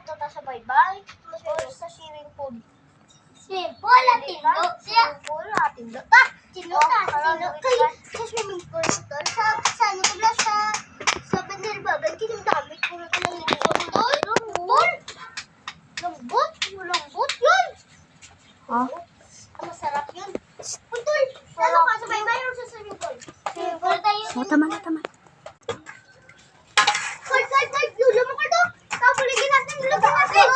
Punta tayo sa baybay. Or sa swimming pool. Swimming pool, atindo. Swimming pool, atindo. Ah! Sino ka? Sa swimming pool ito. Sa ano pala sa Bandarbagan, kinamdamit ko na ito ng lambot. Lambot? Lambot yun. Ha? Masarap yun. Putol! Ano ka? Sa baybay or sa swimming pool? Swimming pool tayo. Oh, tama na, tama. Kalt! Lulo mo ka to! Kapuligin natin! Lulo mo natin!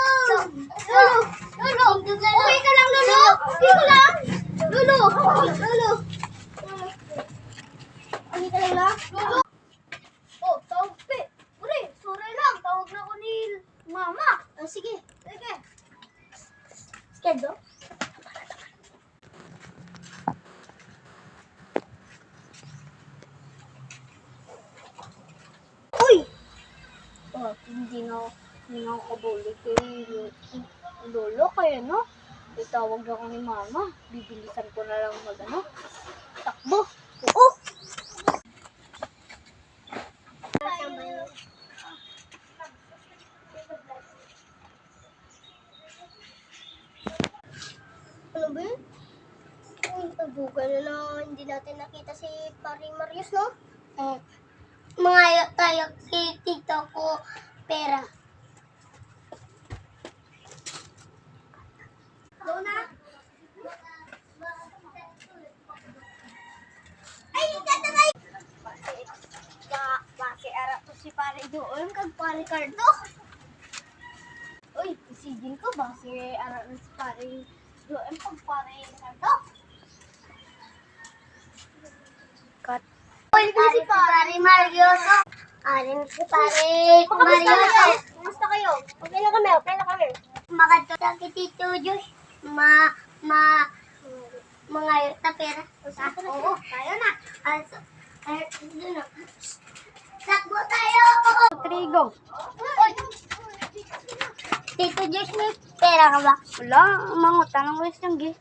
Lulo! Okay ka lang, Lulo! Okay ka lang! Lulo! Okay ka lang, Lulo! Oh, tawag pe! Ure, sorry lang. Tawag na ko ni Mama. Oh, sige. Skedo? Uy! Oh, hindi na ako kabuli kay Lolo kaya no? Itawag na ko ni Mama. Bibilisan ko na lang takbo. Oo! Ano ba yun? Tagugan na hindi natin nakita si Paring Marius, no? Mga tayo kay tito ko pera. Go na! Ay, tatanay! Base ara to si Pare doon, kag Pare Cardo. Uy, isigin ko, base ara to si Pare doon, kag Pare Cardo. Cut. Uy, si Pare Marioso. Arin si pare Marioso. Kumusta kayo? Okay na kami. Makatulog kay Tito Diyos. Mga tapera. Oo, tayo na. Doon na. Takbo tayo! Trigo. Uy! Tito Diyos, may pera ka ba? Wala, mga tanong ko isang gi.